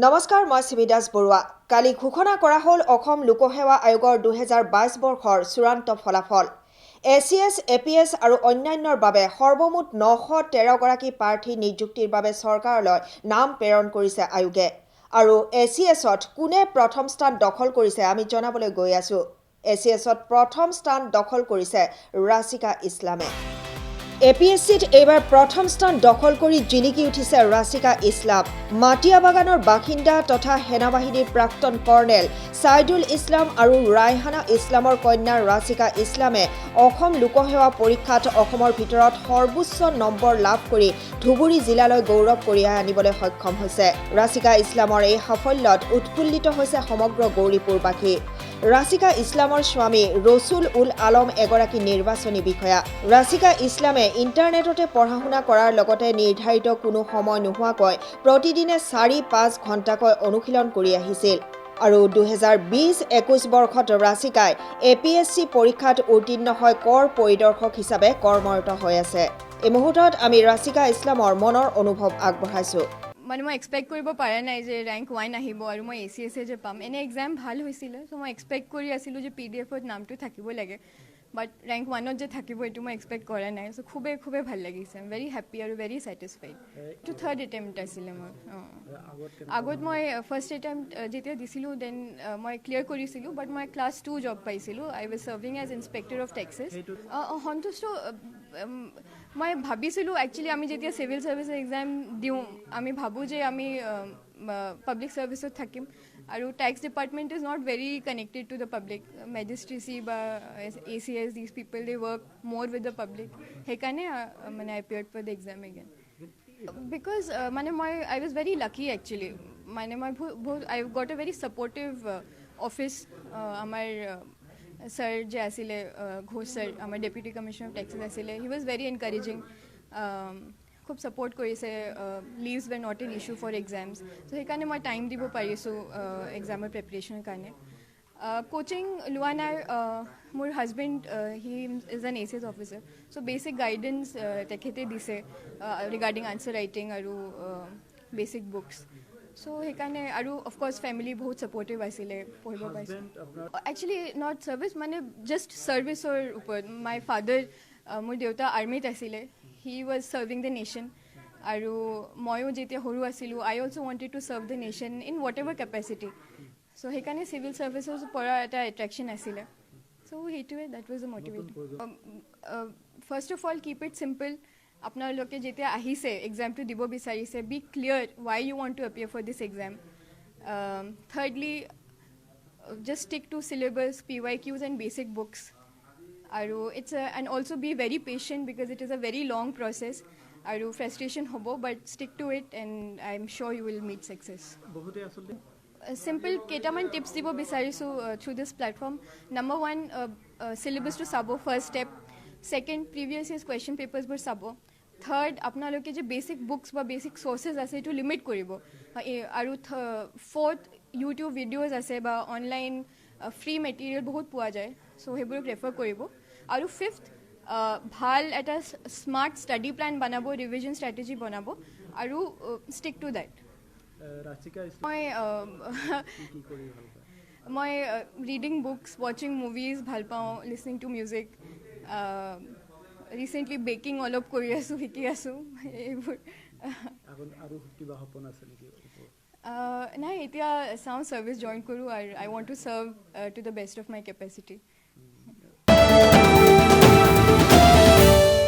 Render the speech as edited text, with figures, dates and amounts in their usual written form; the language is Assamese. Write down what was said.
নমস্কাৰ, মই শিবিদাস বৰুৱা। কালি ঘোষণা কৰা হ'ল অসম লোকসেৱা আয়োগৰ 2022 বৰ্ষৰ চূড়ান্ত ফলাফল। ACS, APS আৰু অন্যান্যৰ বাবে সৰ্বমুঠ 913 গৰাকী প্ৰাৰ্থী নিযুক্তিৰ বাবে চৰকাৰলৈ নাম প্ৰেৰণ কৰিছে আয়োগে। আৰু ACSত কোনে প্ৰথম স্থান দখল কৰিছে আমি জনাবলৈ গৈ আছো। ACSত প্ৰথম স্থান দখল কৰিছে ৰাছিকা ইছলামে। APSCত এইবাৰ প্ৰথম স্থান দখল কৰি জিলিকি উঠিছে ৰাছিকা ইছলাম। মাটিয়া বাগানৰ বাসিন্দা তথা সেনাবাহিনীৰ প্ৰাক্তন কৰ্ণেল ছাইদুল ইছলাম আৰু ৰাইহানা ইছলামৰ কন্যা ৰাছিকা ইছলামে অসম লোকসেৱা পৰীক্ষাত অসমৰ ভিতৰত সৰ্বোচ্চ নম্বৰ লাভ কৰি ধুবুৰী জিলালৈ গৌৰৱ কঢ়িয়াই আনিবলৈ সক্ষম হৈছে। ৰাছিকা ইছলামৰ এই সাফল্যত উৎফুল্লিত হৈছে সমগ্ৰ গৌৰীপুৰবাসী। ৰাছিকা ইছলামৰ স্বামী ৰছুল উল আলম এগৰাকী নিৰ্বাচনী বিষয়া। ৰাছিকা ইছলামে ইণ্টাৰনেটতে পঢ়া শুনা কৰাৰ লগতে নিৰ্ধাৰিত কোনো সময় নোহোৱাকৈ প্ৰতিদিনে 4-5 ঘণ্টাকৈ অনুশীলন কৰি আহিছিল। আৰু 2020-21 বৰ্ষত ৰাছিকাই APSC পৰীক্ষাত উত্তীৰ্ণ হৈ কৰ পৰিদৰ্শক হিচাপে কৰ্মৰত হৈ আছে। এই মুহূৰ্তত আমি ৰাছিকা ইছলামৰ মনৰ অনুভৱ আগবঢ়াইছো। মানে মই এক্সপেক্ট কৰিব পৰা নাই যে ৰেংক 1 আহিব আৰু মই ACS যে পাম। এনে এক্সাম ভাল হৈছিলে, চ' মই এক্সপেক্ট কৰি আছিলোঁ যে PDFত নামটো থাকিব লাগে, বাট ৰেংক 1ত যে থাকিব এইটো মই এক্সপেক্ট কৰা নাই। চ' খুবেই ভাল লাগিছে, ভেৰি হেপ্পী আৰু ভেৰি ছেটিছফাইড। এইটো থাৰ্ড এটেম্প্ট আছিলে মোৰ। আগত মই ফাৰ্ষ্ট এটেম্প্ট যেতিয়া দিছিলোঁ দেন মই ক্লিয়াৰ কৰিছিলোঁ, বাট মই ক্লাছ 2 জব পাইছিলোঁ। I was serving as inspector of taxes. সন্তুষ্ট মই ভাবিছিলোঁ একচুৱেলি আমি যেতিয়া চিভিল ছাৰ্ভিচ এক্সাম দিওঁ আমি ভাবোঁ যে আমি পাব্লিক ছাৰ্ভিচত থাকিম আৰু tax department is not very connected to the public. Magistracy বা ACS these people they work more with the public. সেইকাৰণে মানে I appeared for the exam again. Because মানে I was very lucky actually. মানে I got a very supportive office. আমাৰ ছাৰ যে আছিলে ঘোষ ছাৰ, আমাৰ ডেপুটি কমিশ্যনাৰ অফ টেক্সেছ আছিলে, হি ৱাজ ভেৰি এনকাৰেজিং। খুব ছাপৰ্ট কৰিছে। Leaves were not an issue for exams. So' সেইকাৰণে মই টাইম দিব পাৰিছোঁ এক্সামৰ প্ৰিপেৰেশ্যনৰ কাৰণে। কোচিং লোৱা নাই। মোৰ husband he is an ACS officer, so' basic guidance তেখেতে দিছে ৰিগাৰ্ডিং আনচাৰ ৰাইটিং আৰু বেচিক বুকছ। চ' সেইকাৰণে আৰু অফক'ৰ্ছ ফেমিলি বহুত ছাপৰ্টিভ আছিলে, পঢ়িব পাইছোঁ। একচুৱেলি নট ছাৰ্ভিচ, মানে জাষ্ট ছাৰ্ভিচৰ ওপৰত। মাই ফাদাৰ, মোৰ দেউতা আৰ্মিত আছিলে, he was serving the nation. আৰু ময়ো যেতিয়া সৰু আছিলোঁ I also' wanted to serve the nation in whatever capacity. So' সেইকাৰণে চিভিল ছাৰ্ভিচৰ পৰা এটা এট্ৰেকশ্যন আছিলে। চ' সেইটোৱে, that was the motivate. First of all keep it simple. আপোনালোকে যেতিয়া আহিছে এক্সামটো দিব বিচাৰিছে, be clear why you want to appear for this exam. Thirdly just stick to syllabus, PYQs and basic books. And also be very patient because it is a very long process. Aru frustration hobo, but stick to it and I'm sure you will meet success. Simple ketaman tips dibo bisarisu through this platform. Number 1, syllabus to sabo, first step. Second, previous year's question papers bur sabo. Third, apnaloke je basic books ba basic sources ase to limit koribo. Aru fourth, YouTube videos আছে বা অনলাইন ফ্ৰী মেটেৰিয়েল বহুত পোৱা যায়, চ' সেইবোৰক ৰেফাৰ কৰিব। আৰু ফিফথ, ভাল এটা স্মাৰ্ট ষ্টাডি প্লেন বনাব, ৰিভিজন ষ্ট্ৰেটেজি বনাব আৰু ষ্টিক টু দেট। মই ৰিডিং বুকছ, ৱাচিং মুভিজ ভাল পাওঁ, লিছনিং টু মিউজিক। ৰিচেণ্টলি বেকিং অলপ কৰি আছোঁ, শিকি আছোঁ এইবোৰ। নাই, এতিয়া চাওঁ ছাৰ্ভিচ জইন কৰোঁ আৰু I want to serve to the best of my capacity.